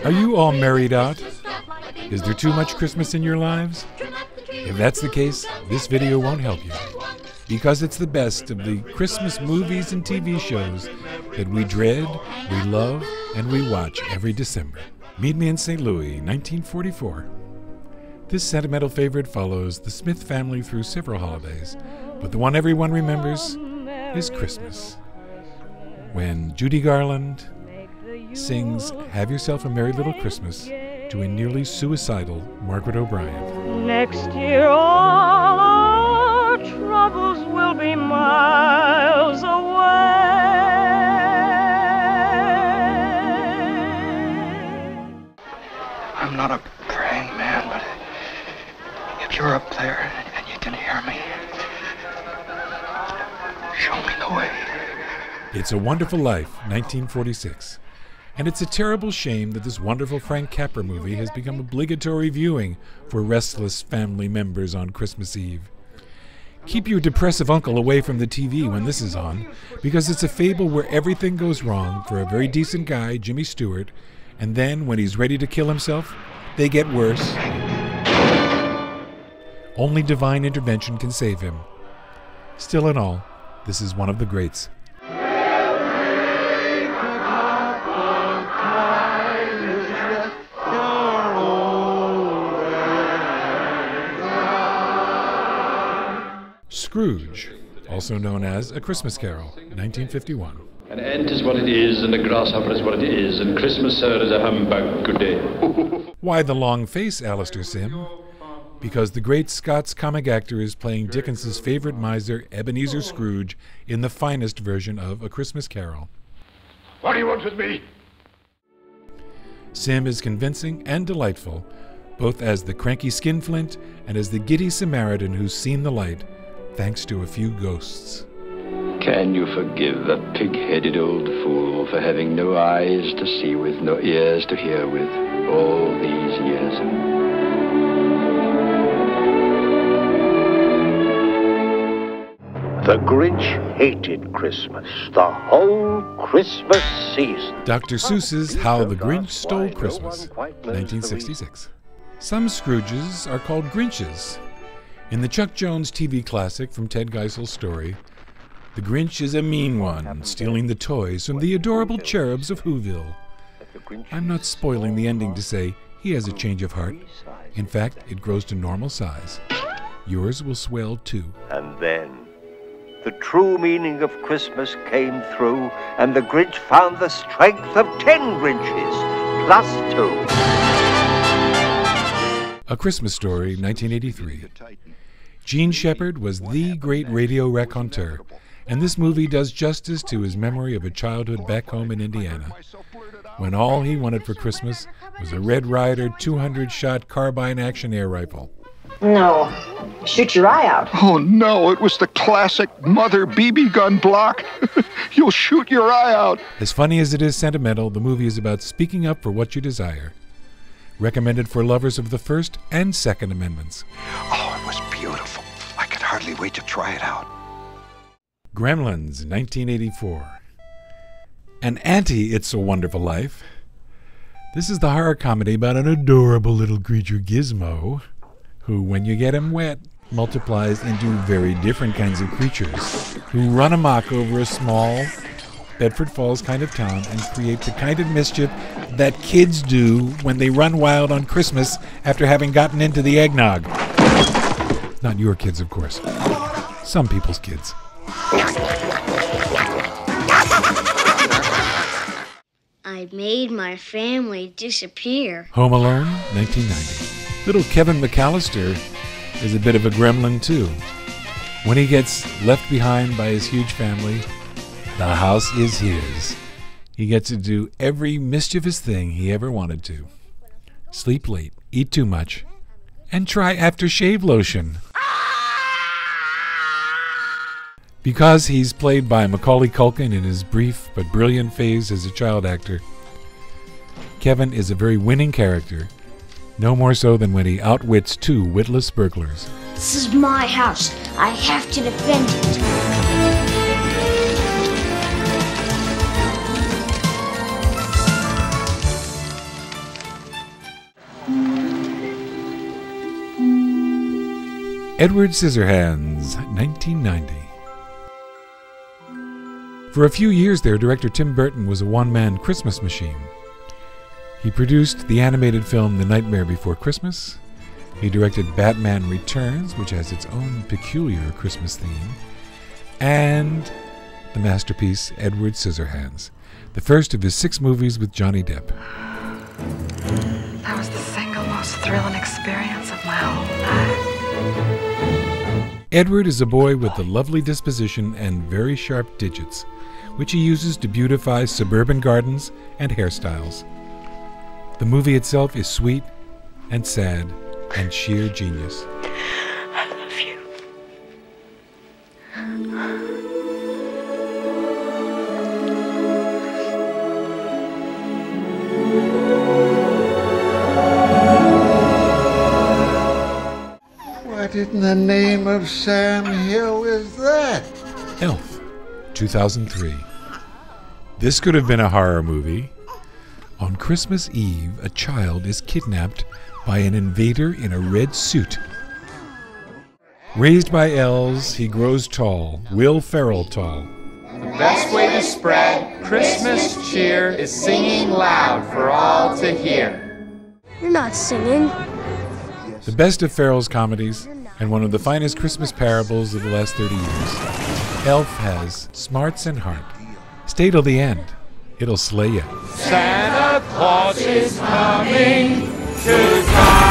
Are you all married out? Is there too much Christmas in your lives? If that's the case, this video won't help you, because it's the best of the Christmas movies and TV shows that we dread, we love, and we watch every December. Meet me in St. Louis, 1944. This sentimental favorite follows the Smith family through several holidays, but the one everyone remembers is Christmas, when Judy Garland sings "Have Yourself a Merry Little Christmas" to a nearly suicidal Margaret O'Brien. Next year all our troubles will be miles away. I'm not a praying man, but if you're up there and you can hear me, show me the way. It's a Wonderful Life, 1946. And it's a terrible shame that this wonderful Frank Capra movie has become obligatory viewing for restless family members on Christmas Eve. Keep your depressive uncle away from the TV when this is on, because it's a fable where everything goes wrong for a very decent guy, Jimmy Stewart, and then when he's ready to kill himself, they get worse. Only divine intervention can save him. Still in all, this is one of the greats. Scrooge, also known as A Christmas Carol, 1951. An ant is what it is, and a grasshopper is what it is, and Christmas, sir, is a humbug. Good day. Why the long face, Alistair Sim? Because the great Scots comic actor is playing Dickens's favorite miser, Ebenezer Scrooge, in the finest version of A Christmas Carol. What do you want with me? Sim is convincing and delightful, both as the cranky skinflint and as the giddy Samaritan who's seen the light, thanks to a few ghosts. Can you forgive a pig-headed old fool for having no eyes to see with, no ears to hear with, all these years? The Grinch hated Christmas, the whole Christmas season. Dr. Seuss's How the Grinch Stole Christmas, 1966. Some Scrooges are called Grinches. In the Chuck Jones TV classic from Ted Geisel's story, the Grinch is a mean one, stealing the toys from the adorable cherubs of Whoville. I'm not spoiling the ending to say he has a change of heart. In fact, it grows to normal size. Yours will swell too. And then the true meaning of Christmas came through, and the Grinch found the strength of 10 Grinches, plus 2. A Christmas Story, 1983. Gene Shepard was the great radio raconteur, and this movie does justice to his memory of a childhood back home in Indiana, when all he wanted for Christmas was a Red Ryder 200-shot carbine action air rifle. No, shoot your eye out. Oh no, it was the classic mother BB gun block. You'll shoot your eye out. As funny as it is sentimental, the movie is about speaking up for what you desire. Recommended for lovers of the First and Second Amendments. Oh, it was beautiful. I could hardly wait to try it out. Gremlins, 1984. An anti-It's a Wonderful Life. This is the horror comedy about an adorable little creature, Gizmo, who, when you get him wet, multiplies into very different kinds of creatures who run amok over a small Bedford Falls kind of town and create the kind of mischief that kids do when they run wild on Christmas after having gotten into the eggnog. Not your kids, of course. Some people's kids. I made my family disappear. Home Alone, 1990. Little Kevin McAllister is a bit of a gremlin, too. When he gets left behind by his huge family, the house is his. He gets to do every mischievous thing he ever wanted to. Sleep late, eat too much, and try aftershave lotion. Because he's played by Macaulay Culkin in his brief but brilliant phase as a child actor, Kevin is a very winning character, no more so than when he outwits two witless burglars. This is my house. I have to defend it. Edward Scissorhands, 1990. For a few years there, director Tim Burton was a one-man Christmas machine. He produced the animated film The Nightmare Before Christmas. He directed Batman Returns, which has its own peculiar Christmas theme, and the masterpiece Edward Scissorhands, the first of his 6 movies with Johnny Depp. That was the single most thrilling experience of my whole life. Edward is a boy with a lovely disposition and very sharp digits, which he uses to beautify suburban gardens and hairstyles. The movie itself is sweet and sad and sheer genius. I love you. What in the name of Sam Hill is that? Elf, 2003. This could have been a horror movie. On Christmas Eve, a child is kidnapped by an invader in a red suit. Raised by elves, he grows tall, Will Ferrell tall. The best way to spread Christmas cheer is singing loud for all to hear. You're not singing. The best of Ferrell's comedies, and one of the finest Christmas parables of the last 30 years. Elf has smarts and heart. Stay till the end. It'll slay you. Santa Claus is coming to town.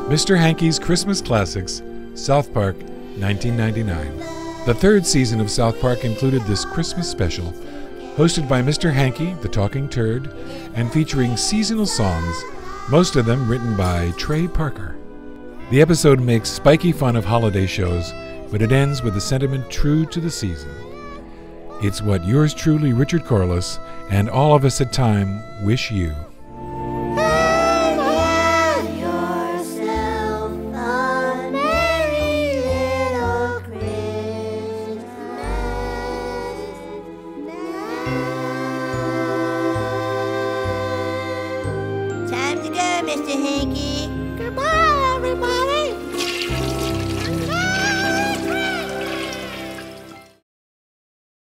Mr. Hanky's Christmas Classics, South Park, 1999. The 3rd season of South Park included this Christmas special, hosted by Mr. Hanky, the talking turd, and featuring seasonal songs, most of them written by Trey Parker. The episode makes spiky fun of holiday shows, but it ends with a sentiment true to the season. It's what yours truly, Richard Corliss, and all of us at time wish you. Time to go, Mr. Hanky.